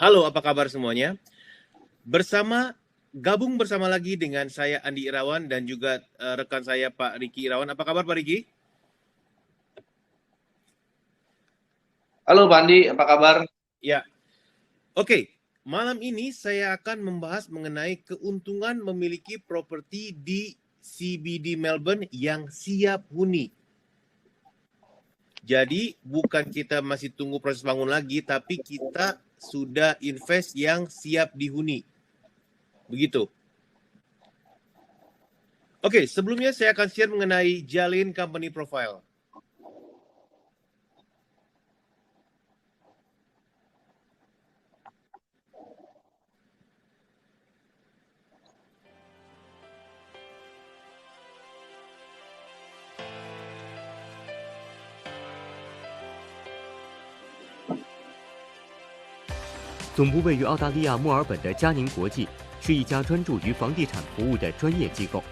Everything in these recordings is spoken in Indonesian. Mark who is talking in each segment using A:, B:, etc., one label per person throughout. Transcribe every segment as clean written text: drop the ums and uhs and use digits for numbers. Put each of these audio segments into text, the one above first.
A: Halo, apa kabar semuanya? Gabung bersama lagi dengan saya Andi Irawan dan juga rekan saya Pak Riki Irawan. Apa kabar Pak Riki?
B: Halo Pak Andi, apa kabar?
A: Ya, oke. Malam ini saya akan membahas mengenai keuntungan memiliki properti di CBD Melbourne yang siap huni. Jadi bukan kita masih tunggu proses bangun lagi, tapi kita sudah invest yang siap dihuni. Begitu. Oke, sebelumnya saya akan share mengenai Jalin Company Profile.
C: 总部位于澳大利亚墨尔本的嘉宁国际是一家专注于房地产服务的专业机构。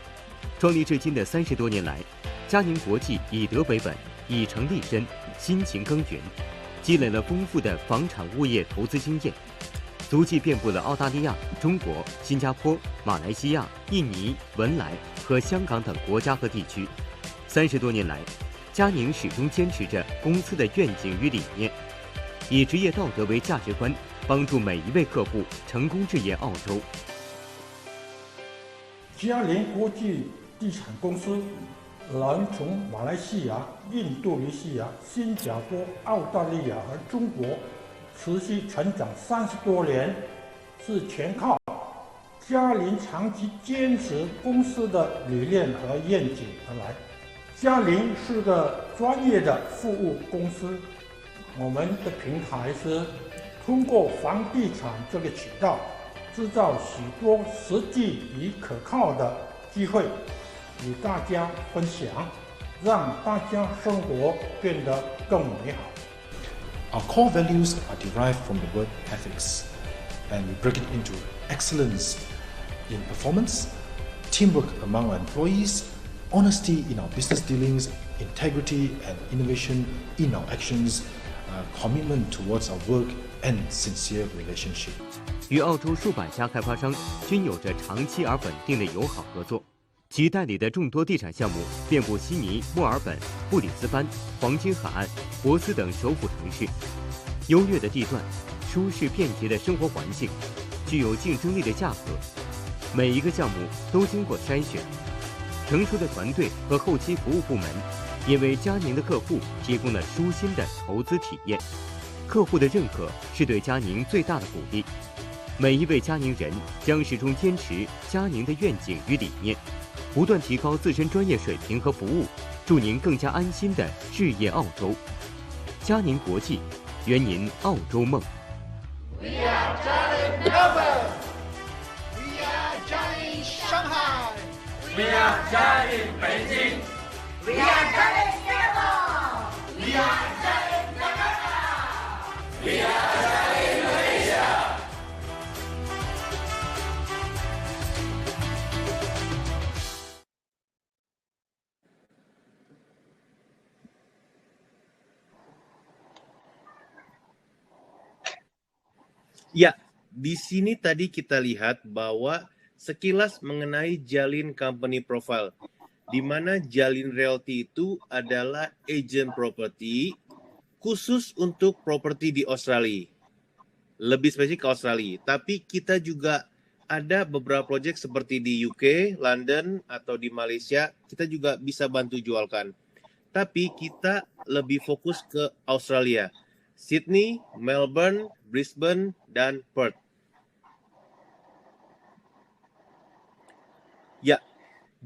C: 创立至今的30多年来，嘉宁国际以德为本，以诚立身，辛勤耕耘，积累了丰富的房产物业投资经验，足迹遍布了澳大利亚、中国、新加坡、马来西亚、印尼、文莱和香港等国家和地区。30多年来，嘉宁始终坚持着公司的愿景与理念，以职业道德为价值观，帮助每一位客户成功置业澳洲。
D: 嘉宁国际地产公司能从马来西亚、印度尼西亚、新加坡、澳大利亚和中国持续成长30多年，是全靠嘉宁长期坚持公司的理念和愿景而来。嘉宁是个专业的服务公司，我们的平台是通过房地产这个渠道，制造许多实际与可靠的机会，与大家分享，让大家生活变得更美好。
E: Our core values are derived from the word ethics, and we break it into excellence in performance, teamwork among our employees, honesty in our business dealings, integrity and innovation in our actions, commitment towards our work, and sincere relationship.
C: 与澳洲数百家开发商均有着长期而稳定的友好合作，其代理的众多地产项目遍布悉尼、墨尔本、布里斯班、黄金海岸、珀斯等首府城市。优越的地段、舒适便捷的生活环境、具有竞争力的价格，每一个项目都经过筛选。成熟的团队和后期服务部门，也为嘉宁的客户提供了舒心的投资体验。客户的认可是对嘉宁最大的鼓励。每一位嘉宁人将始终坚持嘉宁的愿景与理念，不断提高自身专业水平和服务，助您更加安心的置业澳洲。嘉宁国际，圆您澳洲梦。
F: We are Jialing Melbourne. We are Jialing Shanghai.
G: We are Jialing Beijing.
F: We are Jialing Singapore. We are Jialing Jakarta.
G: We are Jialing Malaysia.
A: Ya, di sini tadi kita lihat bahwa sekilas mengenai Jalin Company Profile, di mana Jalin Realty itu adalah agent property khusus untuk properti di Australia. Lebih spesifik ke Australia, tapi kita juga ada beberapa proyek seperti di UK, London, atau di Malaysia, kita juga bisa bantu jualkan. Tapi kita lebih fokus ke Australia. Sydney, Melbourne, Brisbane, dan Perth. Ya,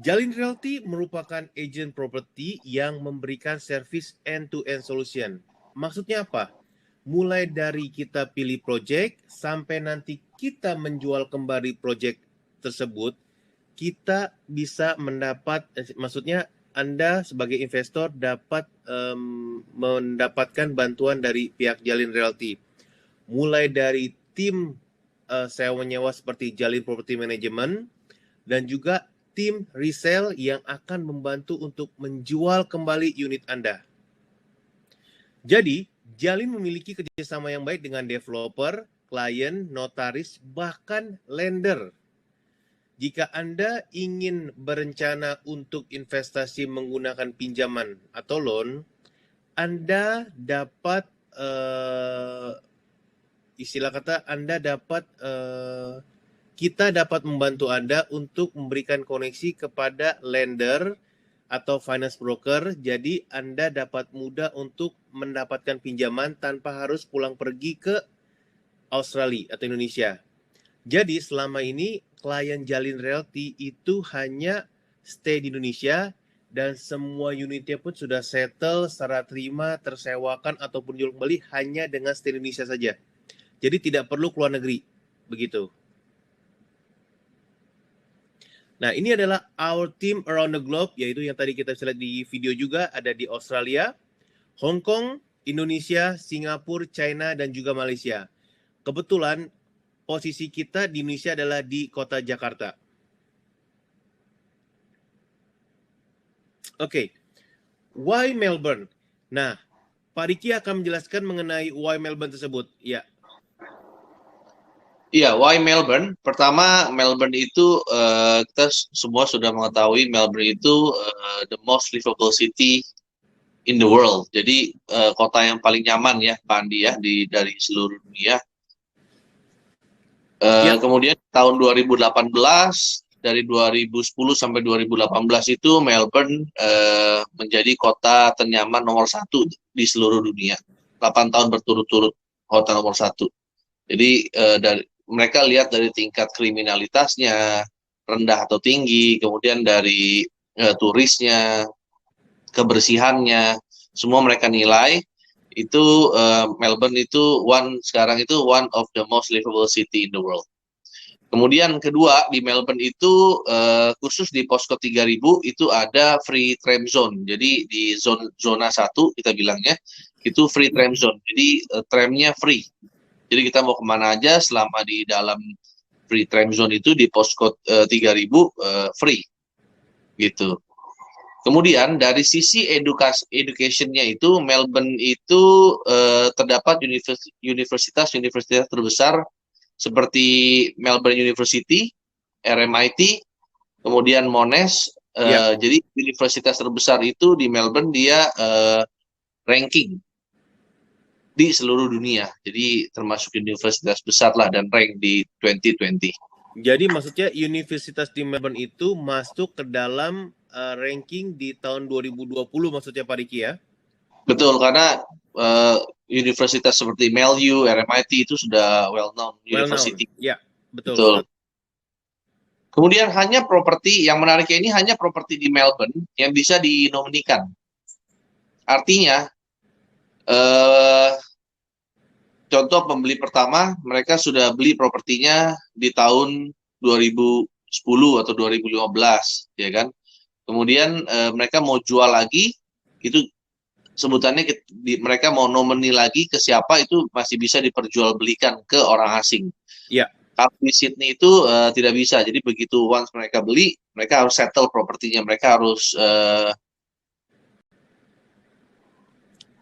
A: Jalin Realty merupakan agent property yang memberikan service end-to-end solution. Maksudnya apa? Mulai dari kita pilih project sampai nanti kita menjual kembali project tersebut, kita bisa maksudnya Anda sebagai investor dapat mendapatkan bantuan dari pihak Jalin Realty. Mulai dari tim sewa-menyewa seperti Jalin Property Management dan juga tim resale yang akan membantu untuk menjual kembali unit Anda. Jadi, Jalin memiliki kerjasama yang baik dengan developer, klien, notaris, bahkan lender. Jika Anda ingin berencana untuk investasi menggunakan pinjaman atau loan, Anda dapat kita dapat membantu Anda untuk memberikan koneksi kepada lender atau finance broker. Jadi Anda dapat mudah untuk mendapatkan pinjaman tanpa harus pulang pergi ke Australia atau Indonesia. Jadi selama ini klien Jalin Realty itu hanya stay di Indonesia dan semua unitnya pun sudah settle, serah terima, tersewakan ataupun jual kembali hanya dengan stay di Indonesia saja. Jadi tidak perlu keluar negeri, begitu. Nah, ini adalah our team around the globe, yaitu yang tadi kita bisa lihat di video juga, ada di Australia, Hong Kong, Indonesia, Singapura, China, dan juga Malaysia. Kebetulan posisi kita di Indonesia adalah di kota Jakarta. Oke, why Melbourne? Nah, Pak Riki akan menjelaskan mengenai why Melbourne tersebut. Ya.
B: Iya, why Melbourne? Pertama, Melbourne itu kita semua sudah mengetahui Melbourne itu the most livable city in the world. Jadi kota yang paling nyaman ya, Pak Andi ya, dari seluruh dunia. Kemudian tahun 2018, dari 2010 sampai 2018 itu Melbourne menjadi kota ternyaman nomor 1 di seluruh dunia. 8 tahun berturut-turut kota nomor 1. Jadi mereka lihat dari tingkat kriminalitasnya rendah atau tinggi, kemudian dari turisnya, kebersihannya, semua mereka nilai itu Melbourne itu sekarang itu one of the most livable city in the world. Kemudian kedua, di Melbourne itu khusus di Posko 3000 itu ada free tram zone. Jadi di zona 1 kita bilangnya itu free tram zone. Jadi tramnya free. Jadi kita mau kemana aja selama di dalam free tram zone itu di Posko 3000 free gitu. Kemudian dari sisi education-nya itu Melbourne itu terdapat universitas terbesar seperti Melbourne University, RMIT, kemudian Monash. Jadi universitas terbesar itu di Melbourne dia ranking di seluruh dunia. Jadi termasuk universitas besar lah dan rank di 2020.
A: Jadi maksudnya universitas di Melbourne itu masuk ke dalam ranking di tahun 2020 maksudnya Pak Riki ya?
B: Betul, karena universitas seperti MELU, RMIT itu sudah well-known university.
A: Ya, betul.
B: Kemudian hanya properti, yang menariknya ini hanya properti di Melbourne yang bisa dinominikan. Artinya, contoh pembeli pertama, mereka sudah beli propertinya di tahun 2010 atau 2015, ya kan? Kemudian mereka mau jual lagi, itu sebutannya mereka mau nomini lagi ke siapa, itu masih bisa diperjualbelikan ke orang asing.
A: Iya.
B: Kalau di Sydney itu tidak bisa, jadi begitu once mereka beli, mereka harus settle propertinya, mereka harus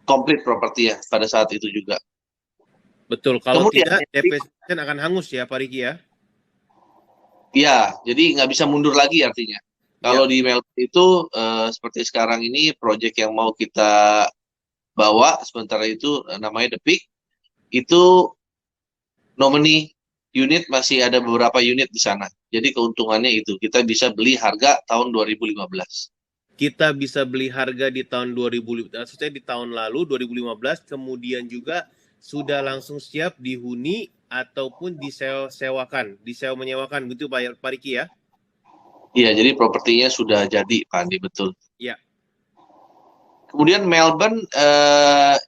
B: complete properti ya pada saat itu juga.
A: Betul, kalau
B: kemudian,
A: tidak DP akan hangus ya Pak Riki ya?
B: Iya, jadi nggak bisa mundur lagi artinya. Kalau di Melbourne itu seperti sekarang ini proyek yang mau kita bawa, sementara itu namanya The Peak, itu nomini unit masih ada beberapa unit di sana. Jadi keuntungannya itu, kita bisa beli harga tahun 2015.
A: Kita bisa beli harga di tahun 2015, maksudnya di tahun lalu 2015, kemudian juga sudah langsung siap dihuni ataupun disewakan, menyewakan gitu Pak Riki ya?
B: Iya, jadi propertinya sudah jadi Pak Andi, betul.
A: Iya.
B: Kemudian Melbourne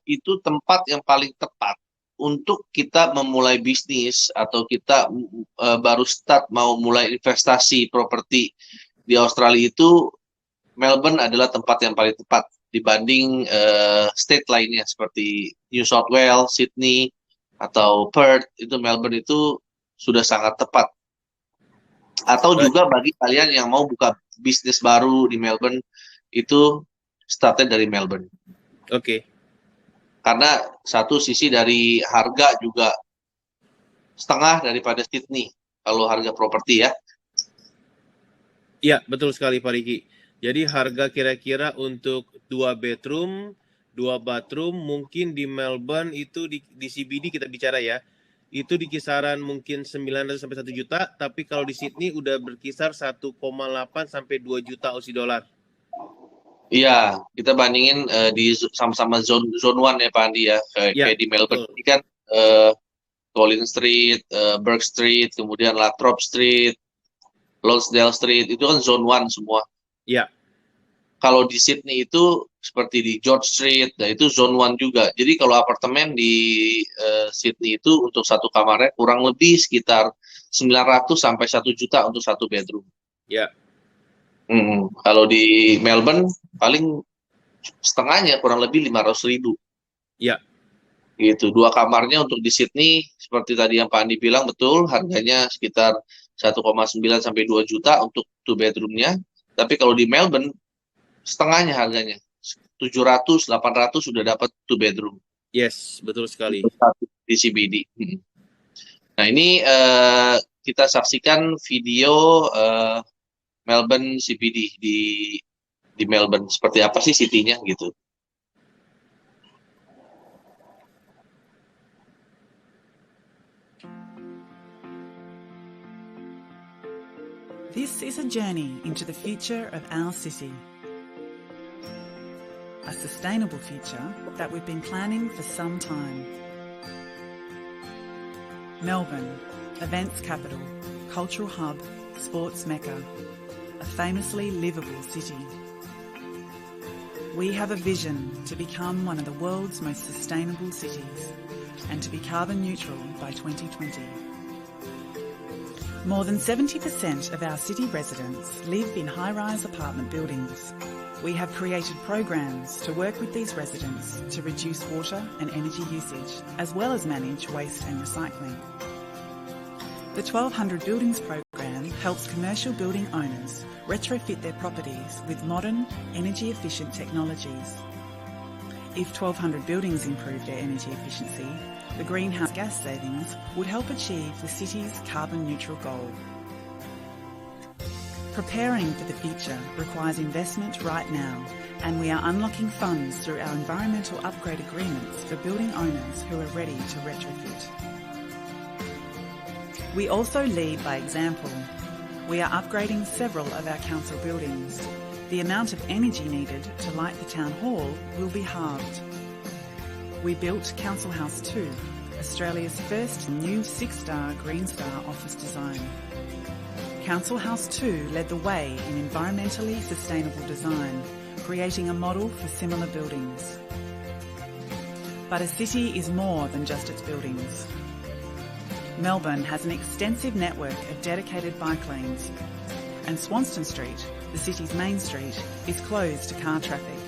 B: itu tempat yang paling tepat untuk kita memulai bisnis atau kita baru start mau mulai investasi properti di Australia itu, Melbourne adalah tempat yang paling tepat dibanding state lainnya seperti New South Wales, Sydney, atau Perth. Itu Melbourne itu sudah sangat tepat. Atau juga bagi kalian yang mau buka bisnis baru di Melbourne, itu startnya dari Melbourne.
A: Oke.
B: Karena satu sisi dari harga juga setengah daripada Sydney kalau harga properti ya.
A: Iya, betul sekali Pak Riki. Jadi harga kira-kira untuk 2 bedroom, 2 bathroom mungkin di Melbourne itu di CBD kita bicara ya. Itu di kisaran mungkin 900 sampai 1 juta, tapi kalau di Sydney udah berkisar 1,8 sampai 2 juta Aussie dollar.
B: Iya, kita bandingin di sama-sama zone 1 ya Pak Andi ya. Kayak di Melbourne ini kan Collins Street, Burke Street, kemudian Latrobe Street, Lonsdale Street, itu kan zone 1 semua.
A: Iya.
B: Kalau di Sydney itu seperti di George Street, nah itu zone 1 juga. Jadi kalau apartemen di Sydney itu untuk satu kamarnya kurang lebih sekitar 900 sampai 1 juta untuk 1 bedroom.
A: Ya.
B: Kalau di Melbourne paling setengahnya kurang lebih 500.000.
A: Ya.
B: Gitu. 2 kamarnya untuk di Sydney seperti tadi yang Pak Andi bilang betul, harganya sekitar 1,9 sampai 2 juta untuk 2 bedroomnya. Tapi kalau di Melbourne setengahnya harganya 700, 800 sudah dapat 2 bedroom.
A: Yes, betul sekali.
B: Di CBD. Nah ini kita saksikan video Melbourne CBD di Melbourne. Seperti apa sih city-nya gitu.
H: This is a journey into the future of our city. A sustainable future that we've been planning for some time. Melbourne, events capital, cultural hub, sports mecca, a famously livable city. We have a vision to become one of the world's most sustainable cities and to be carbon neutral by 2020. More than 70% of our city residents live in high-rise apartment buildings. We have created programs to work with these residents to reduce water and energy usage, as well as manage waste and recycling. The 1200 Buildings program helps commercial building owners retrofit their properties with modern, energy-efficient technologies. If 1200 buildings improve their energy efficiency, the greenhouse gas savings would help achieve the city's carbon neutral goal. Preparing for the future requires investment right now, and we are unlocking funds through our environmental upgrade agreements for building owners who are ready to retrofit. We also lead by example. We are upgrading several of our council buildings. The amount of energy needed to light the town hall will be halved. We built Council House 2, Australia's first new 6-star Green Star office design. Council House 2 led the way in environmentally sustainable design, creating a model for similar buildings. But a city is more than just its buildings. Melbourne has an extensive network of dedicated bike lanes, and Swanston Street, the city's main street, is closed to car traffic.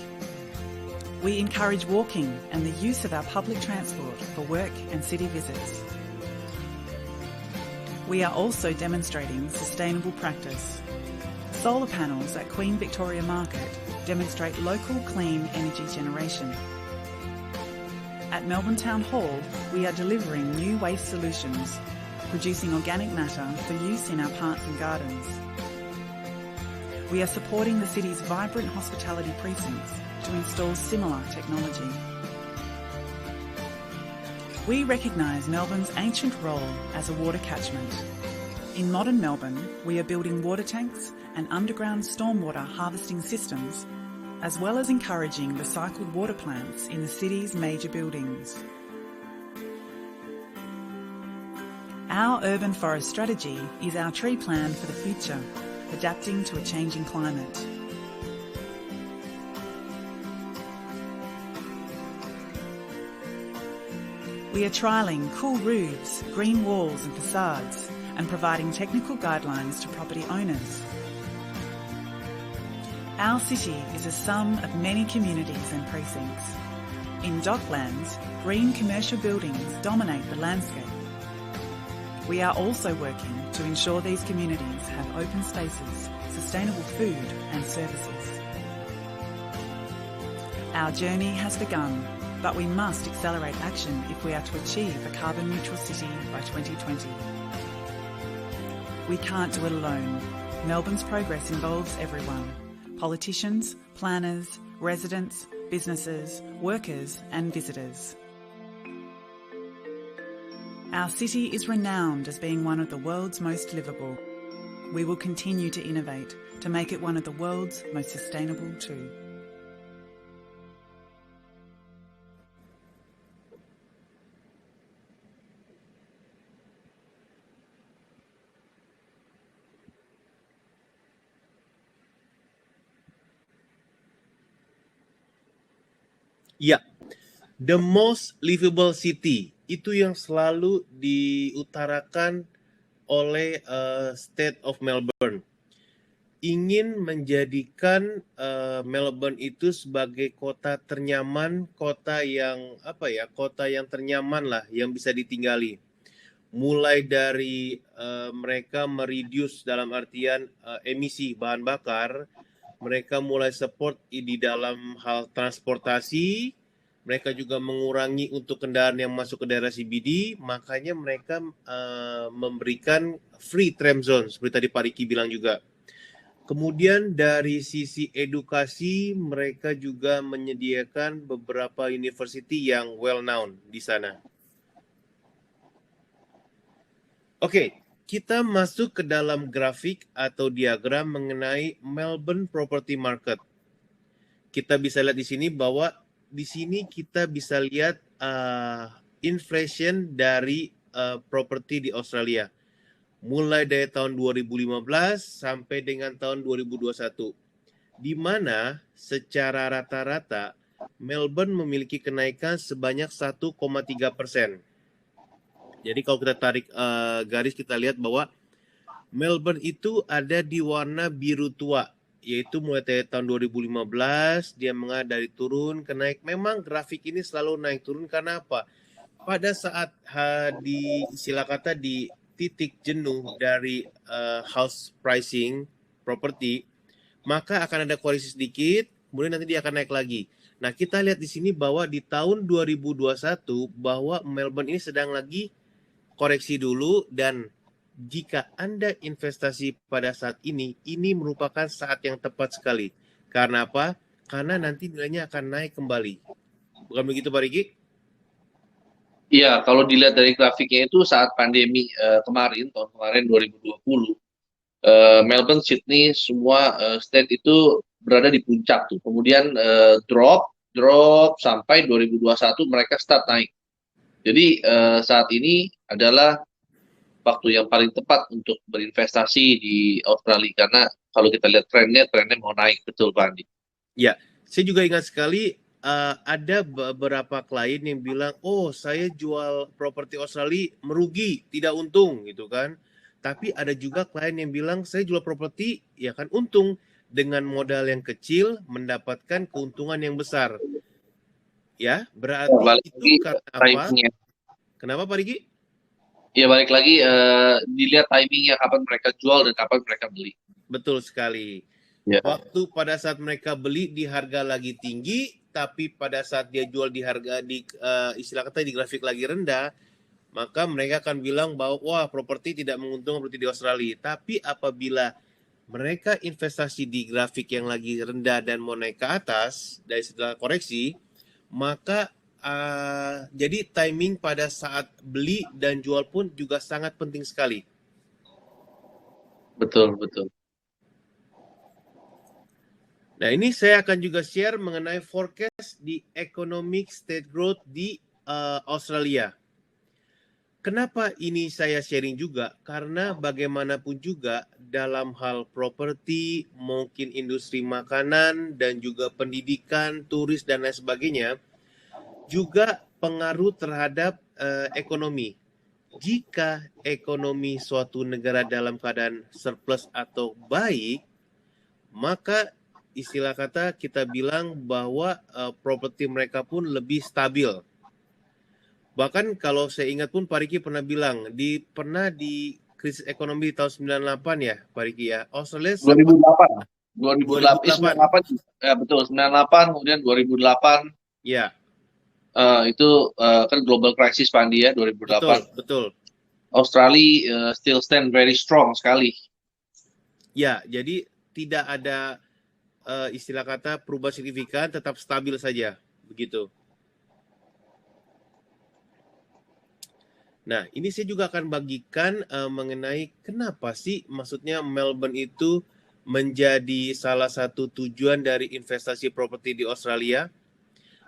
H: We encourage walking and the use of our public transport for work and city visits. We are also demonstrating sustainable practice. Solar panels at Queen Victoria Market demonstrate local clean energy generation. At Melbourne Town Hall, we are delivering new waste solutions, producing organic matter for use in our parks and gardens. We are supporting the city's vibrant hospitality precincts to install similar technology. We recognise Melbourne's ancient role as a water catchment. In modern Melbourne, we are building water tanks and underground stormwater harvesting systems, as well as encouraging recycled water plants in the city's major buildings. Our urban forest strategy is our tree plan for the future, adapting to a changing climate. We are trialling cool roofs, green walls and facades, and providing technical guidelines to property owners. Our city is a sum of many communities and precincts. In Docklands, green commercial buildings dominate the landscape. We are also working to ensure these communities have open spaces, sustainable food and services. Our journey has begun, but we must accelerate action if we are to achieve a carbon neutral city by 2020. We can't do it alone. Melbourne's progress involves everyone: politicians, planners, residents, businesses, workers and visitors. Our city is renowned as being one of the world's most livable. We will continue to innovate to make it one of the world's most sustainable too.
A: Ya, the most livable city itu yang selalu diutarakan oleh State of Melbourne. Ingin menjadikan Melbourne itu sebagai kota ternyaman, kota yang ternyaman lah, yang bisa ditinggali. Mulai dari mereka mereduce dalam artian emisi bahan bakar. Mereka mulai support di dalam hal transportasi, mereka juga mengurangi untuk kendaraan yang masuk ke daerah CBD, makanya mereka memberikan free tram zone, seperti tadi Pak Riki bilang juga. Kemudian dari sisi edukasi, mereka juga menyediakan beberapa university yang well known di sana. Oke. Kita masuk ke dalam grafik atau diagram mengenai Melbourne Property Market. Kita bisa lihat di sini bahwa di sini kita bisa lihat inflation dari properti di Australia. Mulai dari tahun 2015 sampai dengan tahun 2021. Di mana secara rata-rata Melbourne memiliki kenaikan sebanyak 1,3%. Jadi kalau kita tarik garis, kita lihat bahwa Melbourne itu ada di warna biru tua, yaitu mulai dari tahun 2015 dia dari turun ke naik. Memang grafik ini selalu naik turun karena apa? Pada saat di titik jenuh dari house pricing property, maka akan ada koreksi sedikit, kemudian nanti dia akan naik lagi. Nah, kita lihat di sini bahwa di tahun 2021 bahwa Melbourne ini sedang lagi koreksi dulu, dan jika Anda investasi pada saat ini merupakan saat yang tepat sekali. Karena apa? Karena nanti nilainya akan naik kembali. Bukan begitu Pak Riki?
B: Iya, kalau dilihat dari grafiknya itu saat pandemi tahun kemarin 2020, Melbourne, Sydney, semua state itu berada di puncak tuh. Kemudian drop sampai 2021 mereka start naik. Jadi saat ini adalah waktu yang paling tepat untuk berinvestasi di Australia, karena kalau kita lihat trennya mau naik, betul Pak Andi.
A: Ya, saya juga ingat sekali ada beberapa klien yang bilang, oh saya jual properti Australia merugi, tidak untung gitu kan. Tapi ada juga klien yang bilang saya jual properti ya kan untung, dengan modal yang kecil mendapatkan keuntungan yang besar. Ya, berarti itu karena apa? Kenapa Pak Riki?
B: Ya, balik lagi dilihat timingnya, kapan mereka jual dan kapan mereka beli.
A: Betul sekali. Ya. Waktu pada saat mereka beli di harga lagi tinggi, tapi pada saat dia jual di harga di grafik lagi rendah, maka mereka akan bilang bahwa wah properti tidak menguntungkan seperti di Australia. Tapi apabila mereka investasi di grafik yang lagi rendah dan mau naik ke atas dari setelah koreksi, maka jadi timing pada saat beli dan jual pun juga sangat penting sekali.
B: Betul.
A: Nah, ini saya akan juga share mengenai forecast di economic state growth di Australia. Kenapa ini saya sharing juga? Karena bagaimanapun juga dalam hal properti, mungkin industri makanan, dan juga pendidikan, turis, dan lain sebagainya, juga pengaruh terhadap ekonomi. Jika ekonomi suatu negara dalam keadaan surplus atau baik, maka istilah kata kita bilang bahwa properti mereka pun lebih stabil. Bahkan kalau saya ingat pun Pak Riki pernah bilang, pernah di krisis ekonomi di tahun 98 ya Pak Riki ya, Australia
B: 2008 ya betul, 98 kemudian 2008
A: ya.
B: Itu kan global crisis Pak Andi ya 2008.
A: Betul.
B: Australia still stand very strong sekali.
A: Ya, jadi tidak ada istilah kata perubahan signifikan, tetap stabil saja, begitu. Nah, ini saya juga akan bagikan mengenai kenapa sih maksudnya Melbourne itu menjadi salah satu tujuan dari investasi properti di Australia.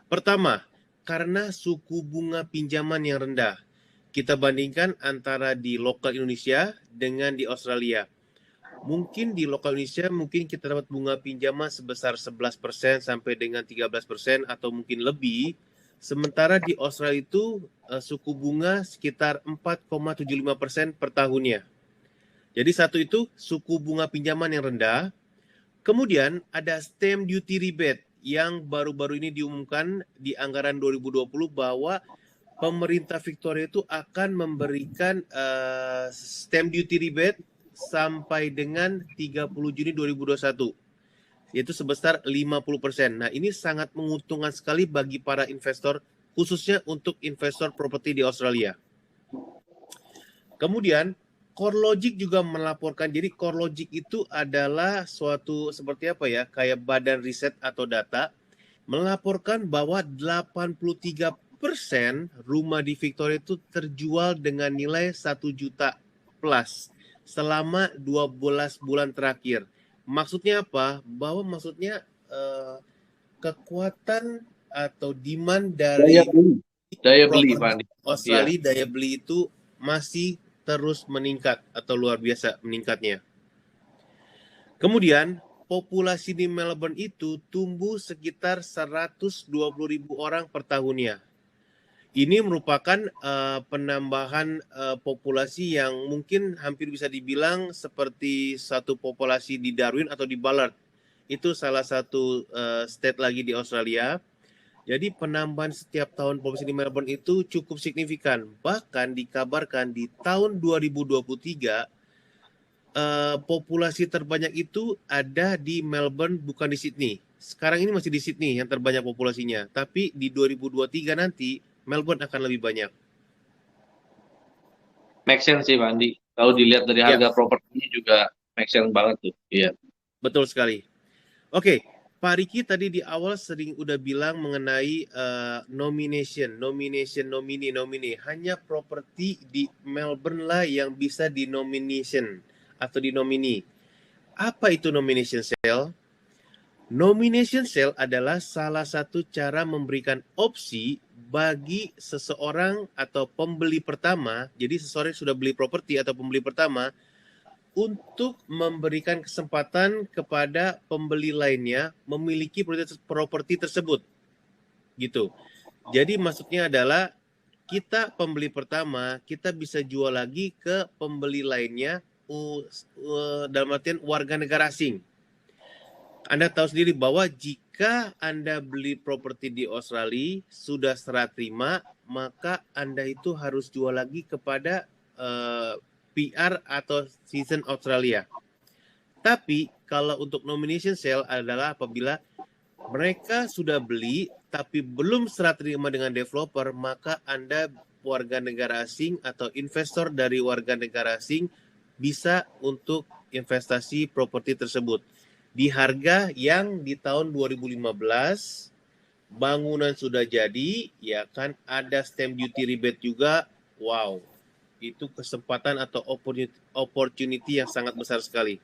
A: Pertama, karena suku bunga pinjaman yang rendah. Kita bandingkan antara di lokal Indonesia dengan di Australia. Mungkin di lokal Indonesia mungkin kita dapat bunga pinjaman sebesar 11% sampai dengan 13% atau mungkin lebih. Sementara di Australia itu suku bunga sekitar 4,75% per tahunnya. Jadi satu itu suku bunga pinjaman yang rendah. Kemudian ada stamp duty rebate yang baru-baru ini diumumkan di anggaran 2020 bahwa pemerintah Victoria itu akan memberikan stamp duty rebate sampai dengan 30 Juni 2021. Yaitu sebesar 50%. Nah, ini sangat menguntungkan sekali bagi para investor, khususnya untuk investor properti di Australia. Kemudian, CoreLogic juga melaporkan, jadi CoreLogic itu adalah suatu seperti apa ya, kayak badan riset atau data, melaporkan bahwa 83% rumah di Victoria itu terjual dengan nilai 1 juta plus selama 12 bulan terakhir. Maksudnya apa? Bahwa maksudnya kekuatan atau demand dari
B: daya beli Pak Andi.
A: Australia, daya beli itu masih terus meningkat atau luar biasa meningkatnya. Kemudian populasi di Melbourne itu tumbuh sekitar 120.000 orang per tahunnya. Ini merupakan penambahan populasi yang mungkin hampir bisa dibilang seperti satu populasi di Darwin atau di Ballard. Itu salah satu state lagi di Australia. Jadi penambahan setiap tahun populasi di Melbourne itu cukup signifikan. Bahkan dikabarkan di tahun 2023 populasi terbanyak itu ada di Melbourne, bukan di Sydney. Sekarang ini masih di Sydney yang terbanyak populasinya. Tapi di 2023 nanti Melbourne akan lebih banyak.
B: Make sense sih Pak Andi. Kalau dilihat dari harga propertinya juga make sense banget tuh. Iya.
A: Betul sekali. Oke, Pak Riki tadi di awal sering udah bilang mengenai nomini. Hanya properti di Melbourne lah yang bisa dinomination atau dinomini. Apa itu nomination sale? Nomination sale adalah salah satu cara memberikan opsi bagi seseorang atau pembeli pertama, jadi seseorang yang sudah beli properti atau pembeli pertama, untuk memberikan kesempatan kepada pembeli lainnya memiliki properti tersebut. Gitu. Jadi maksudnya adalah kita pembeli pertama, kita bisa jual lagi ke pembeli lainnya dalam artian warga negara asing. Anda tahu sendiri bahwa jika Anda beli properti di Australia sudah serah terima, maka Anda itu harus jual lagi kepada PR atau citizen Australia. Tapi kalau untuk nomination sale adalah apabila mereka sudah beli tapi belum serah terima dengan developer, maka Anda warga negara asing atau investor dari warga negara asing bisa untuk investasi properti tersebut. Di harga yang di tahun 2015 bangunan sudah jadi, ya kan, ada stamp duty rebate juga. Wow, itu kesempatan atau opportunity yang sangat besar sekali.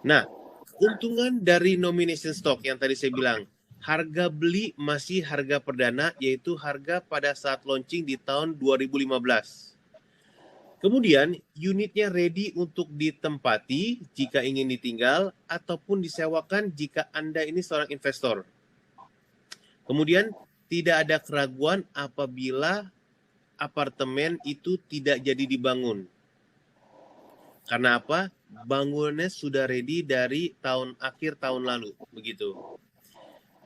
A: Nah, keuntungan dari nomination stock yang tadi saya bilang, harga beli masih harga perdana, yaitu harga pada saat launching di tahun 2015. Kemudian unitnya ready untuk ditempati jika ingin ditinggal ataupun disewakan jika Anda ini seorang investor. Kemudian tidak ada keraguan apabila apartemen itu tidak jadi dibangun. Karena apa? Bangunannya sudah ready dari akhir tahun lalu, begitu.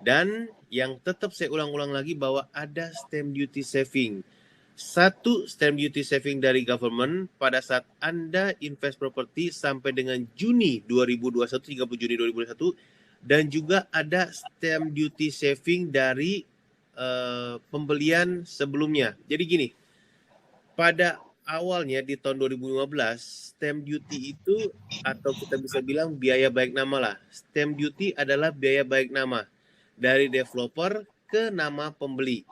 A: Dan yang tetap saya ulang-ulang lagi bahwa ada stamp duty saving. Satu stamp duty saving dari government pada saat Anda invest properti sampai dengan Juni 2021, 30 Juni 2021, dan juga ada stamp duty saving dari pembelian sebelumnya. Jadi gini, pada awalnya di tahun 2015 stamp duty itu, atau kita bisa bilang biaya baik nama lah. Stamp duty adalah biaya baik nama dari developer ke nama pembeli,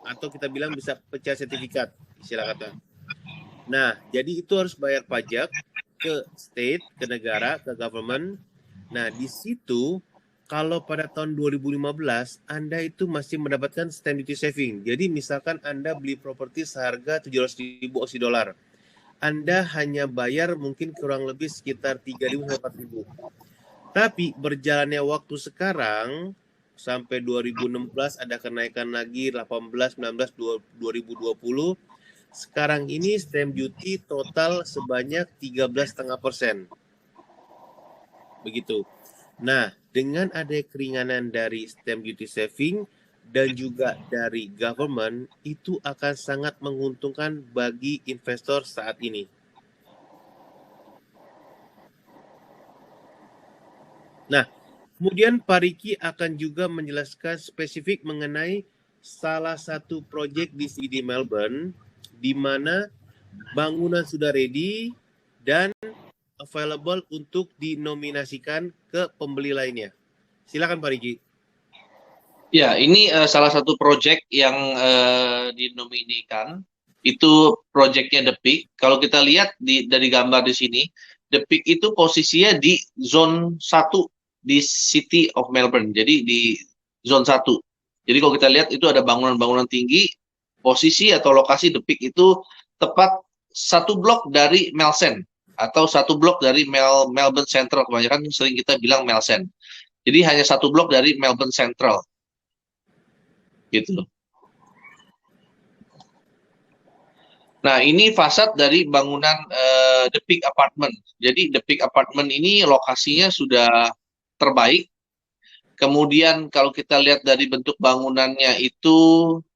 A: atau kita bilang bisa pecah sertifikat, istilah kata. Nah, jadi itu harus bayar pajak ke state, ke negara, ke government. Nah, di situ kalau pada tahun 2015 Anda itu masih mendapatkan stamp duty saving. Jadi misalkan Anda beli properti seharga 700.000 Aussie dollar. Anda hanya bayar mungkin kurang lebih sekitar 3.000 sampai 4.000. Tapi berjalannya waktu sekarang sampai 2016 ada kenaikan lagi 18, 19, 2020. Sekarang ini stamp duty total sebanyak 13,5%. Begitu. Nah, dengan ada keringanan dari stamp duty saving dan juga dari government, itu akan sangat menguntungkan bagi investor saat ini. Nah, kemudian Pak Riki akan juga menjelaskan spesifik mengenai salah satu proyek di CBD Melbourne, di mana bangunan sudah ready dan available untuk dinominasikan ke pembeli lainnya. Silakan Pak Riki.
B: Ya, ini salah satu proyek yang dinominikan. Itu proyeknya The Peak. Kalau kita lihat dari gambar di sini, The Peak itu posisinya di zone 1 di City of Melbourne. Jadi di zone 1. Jadi kalau kita lihat itu ada bangunan-bangunan tinggi. Posisi atau lokasi The Peak itu tepat satu blok dari Melsen atau satu blok dari Melbourne Central. Kebanyakan sering kita bilang Melsen. Jadi hanya satu blok dari Melbourne Central. Gitu. Nah, ini fasad dari bangunan The Peak Apartment. Jadi The Peak Apartment ini lokasinya sudah terbaik. Kemudian kalau kita lihat dari bentuk bangunannya itu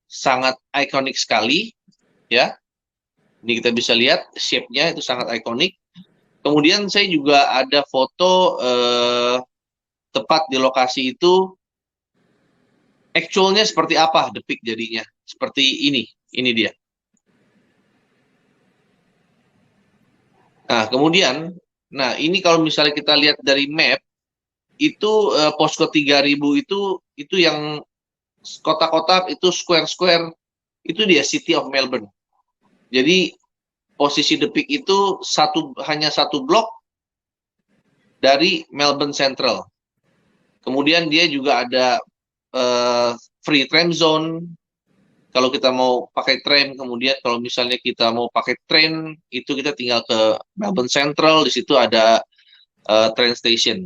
B: sangat ikonik sekali, ya. Ini kita bisa lihat shape-nya itu sangat ikonik. Kemudian saya juga ada foto tepat di lokasi itu. Actualnya seperti apa The Peak jadinya? Seperti ini dia. Nah, kemudian, ini kalau misalnya kita lihat dari map, itu posko 3000 itu yang kotak-kotak itu square-square, itu dia City of Melbourne. Jadi posisi The Peak itu hanya satu blok dari Melbourne Central. Kemudian dia juga ada free tram zone. Kalau kita mau pakai tram, kemudian kalau misalnya kita mau pakai train, itu kita tinggal ke Melbourne Central, di situ ada train station.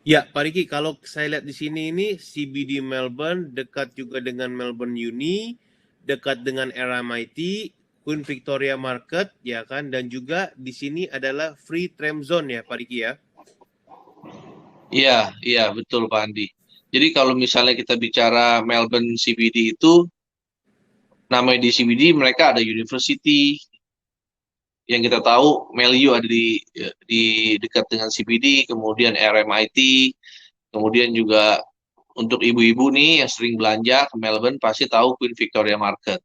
A: Ya, Pak Riki, kalau saya lihat di sini ini CBD Melbourne dekat juga dengan Melbourne Uni, dekat dengan RMIT, Queen Victoria Market, ya kan, dan juga di sini adalah free tram zone ya, Pak Riki ya.
B: Iya, betul Pak Andi. Jadi kalau misalnya kita bicara Melbourne CBD itu, namanya di CBD mereka ada university, yang kita tahu Melu ada di dekat dengan CBD, kemudian RMIT, kemudian juga untuk ibu-ibu nih yang sering belanja ke Melbourne pasti tahu Queen Victoria Market.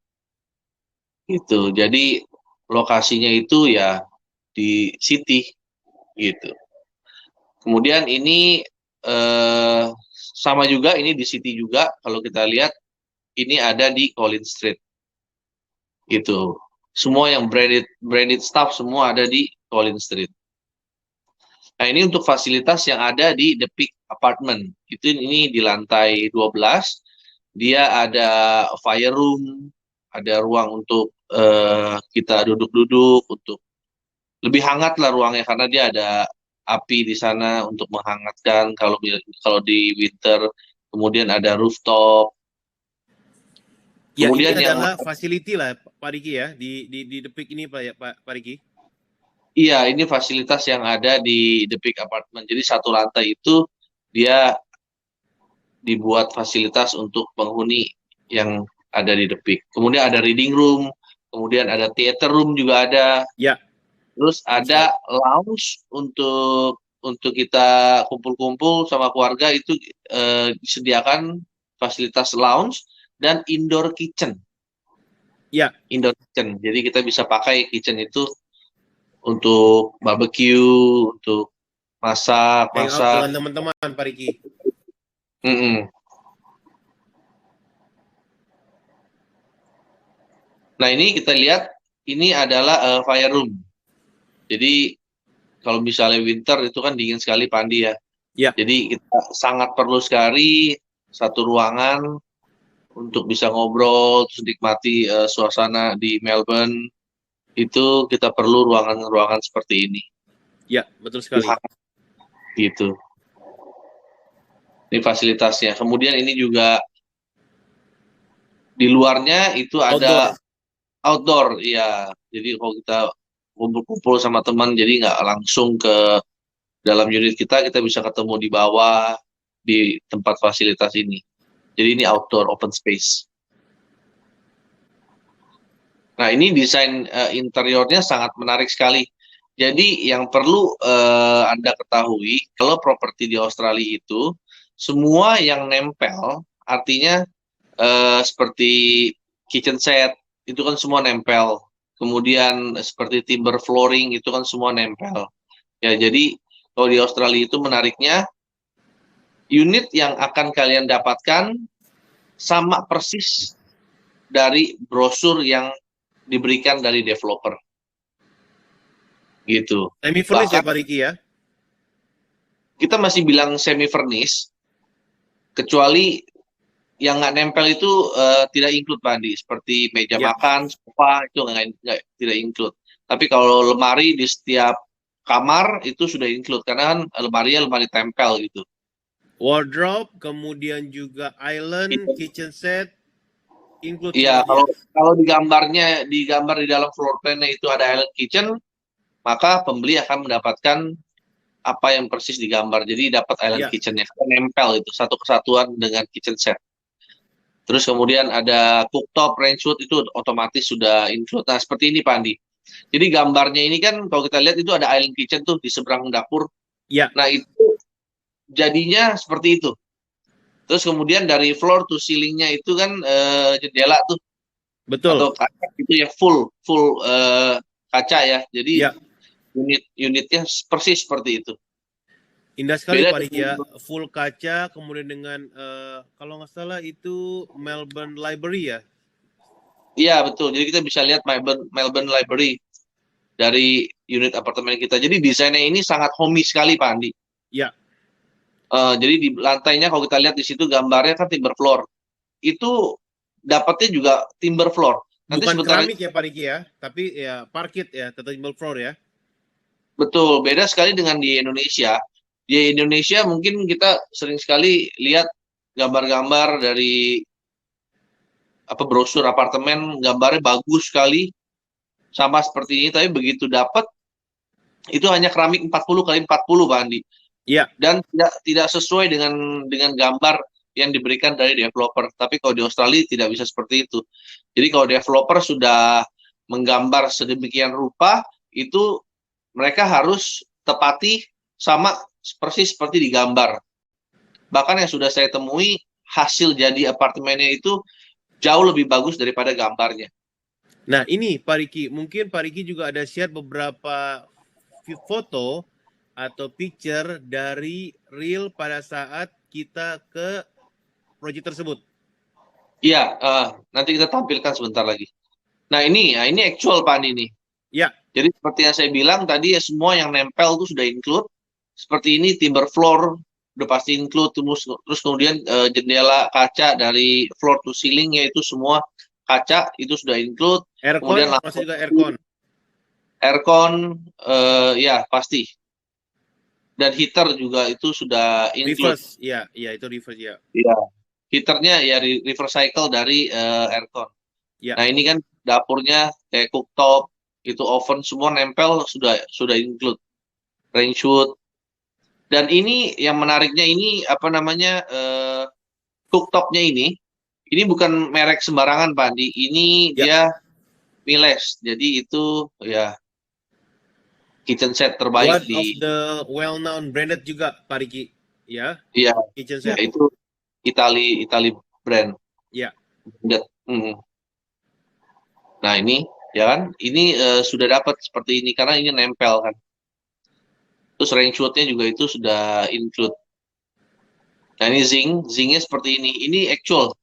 B: Gitu. Jadi lokasinya itu ya di City gitu. Kemudian ini sama juga ini di City juga, kalau kita lihat ini ada di Collins Street. Gitu. Semua yang branded stuff semua ada di Collins Street. Nah, ini untuk fasilitas yang ada di The Peak Apartment. Ini di lantai 12. Dia ada fire room, ada ruang untuk kita duduk-duduk, untuk lebih hangat lah ruangnya karena dia ada api di sana untuk menghangatkan kalau di winter. Kemudian ada rooftop.
A: Ya,
B: kemudian
A: ini
B: yang
A: adalah facility lah Pak Riki ya di The Peak ini Pak Riki.
B: Iya, ini fasilitas yang ada di The Peak Apartment. Jadi satu lantai itu dia dibuat fasilitas untuk penghuni yang ada di The Peak. Kemudian ada reading room, kemudian ada theater room juga ada.
A: Ya.
B: Terus ada lounge untuk untuk kita kumpul-kumpul sama keluarga itu disediakan fasilitas lounge dan indoor kitchen.
A: Ya.
B: Indoor kitchen. Jadi kita bisa pakai kitchen itu untuk barbecue, untuk masak.
A: Dengan teman-teman, Pak Riki.
B: Nah, ini kita lihat, ini adalah fire room. Jadi kalau misalnya winter itu kan dingin sekali, Pak Andi ya.
A: Ya.
B: Jadi kita sangat perlu sekali satu ruangan untuk bisa ngobrol, terus nikmati suasana di Melbourne. Itu kita perlu ruangan-ruangan seperti ini.
A: Ya, betul sekali.
B: Gitu. Ini fasilitasnya. Kemudian ini juga di luarnya itu ada outdoor, ya. Jadi kalau kita kumpul-kumpul sama teman, jadi nggak langsung ke dalam unit kita bisa ketemu di bawah di tempat fasilitas ini. Jadi ini outdoor open space. Nah, ini desain interiornya sangat menarik sekali. Jadi yang perlu Anda ketahui, kalau properti di Australia itu semua yang nempel, artinya seperti kitchen set itu kan semua nempel. Kemudian seperti timber flooring itu kan semua nempel. Ya, jadi kalau di Australia itu menariknya unit yang akan kalian dapatkan sama persis dari brosur yang diberikan dari developer. Gitu.
A: Semi furnished ya Pak Riki ya?
B: Kita masih bilang semi furnished, kecuali yang nggak nempel itu tidak include, Pak Andi. Seperti meja makan, sofa, itu tidak include. Tapi kalau lemari di setiap kamar itu sudah include, karena kan lemarinya lemari tempel gitu.
A: Wardrobe, kemudian juga island, kitchen set, include.
B: Iya, kalau digambar di dalam floor plan-nya itu ada island kitchen, maka pembeli akan mendapatkan apa yang persis digambar. Jadi dapat island kitchen-nya, nempel itu satu kesatuan dengan kitchen set. Terus kemudian ada cooktop, range hood itu otomatis sudah include. Nah, seperti ini Pak Andi. Jadi gambarnya ini kan kalau kita lihat itu ada island kitchen tuh di seberang dapur.
A: Iya.
B: Nah, itu jadinya seperti itu. Terus kemudian dari floor to ceiling-nya itu kan jendela tuh.
A: Betul.
B: Atau kaca itu yang full kaca ya. Jadi unitnya persis seperti itu.
A: Indah sekali Pak Riki ya, full kaca, kemudian dengan kalau nggak salah itu Melbourne Library ya?
B: Iya betul, jadi kita bisa lihat Melbourne Library dari unit apartemen kita. Jadi desainnya ini sangat homey sekali Pak Andi.
A: Iya.
B: Jadi di lantainya kalau kita lihat di situ gambarnya kan timber floor. Itu dapatnya juga timber floor.
A: Nanti bukan keramik ya Pak Riki ya, tapi ya parkit ya, tetap timber floor ya.
B: Betul, beda sekali dengan di Indonesia. Di Indonesia mungkin kita sering sekali lihat gambar-gambar dari brosur apartemen, gambarnya bagus sekali sama seperti ini, tapi begitu dapat itu hanya keramik 40x40 Pak Andi.
A: Iya.
B: Dan tidak sesuai dengan gambar yang diberikan dari developer. Tapi kalau di Australia tidak bisa seperti itu. Jadi kalau developer sudah menggambar sedemikian rupa, itu mereka harus tepati sama persis seperti digambar. Bahkan yang sudah saya temui, hasil jadi apartemennya itu jauh lebih bagus daripada gambarnya.
A: Nah ini Pak Riki, mungkin Pak Riki juga ada share beberapa foto atau picture dari real pada saat kita ke proyek tersebut.
B: Iya, nanti kita tampilkan sebentar lagi. Nah ini actual Pak Andi nih.
A: Ya.
B: Jadi seperti yang saya bilang tadi ya, semua yang nempel itu sudah include. Seperti ini timber floor udah pasti include, terus kemudian jendela kaca dari floor to ceiling yaitu semua kaca itu sudah include.
A: Aircon,
B: kemudian
A: masih juga aircon.
B: Aircon ya pasti. Dan heater juga itu sudah include.
A: Reverse, ya itu reverse ya.
B: Iya. Heaternya ya reverse cycle dari aircon.
A: Ya.
B: Nah, ini kan dapurnya kayak cooktop, itu oven semua nempel sudah include. Range hood. Dan ini yang menariknya ini cooktopnya ini bukan merek sembarangan Pak Andi. Ini dia Miles. Jadi itu ya kitchen set terbaik
A: One of the well-known branded juga, Pak Riki. Ya,
B: Iya,
A: kitchen
B: ya
A: set.
B: itu Itali brand.
A: Ya.
B: Nah ini, ya kan, ini sudah dapat seperti ini karena ini nempel kan. Terus range shootnya juga itu sudah include. Nah ini zingnya seperti ini. Ini actual.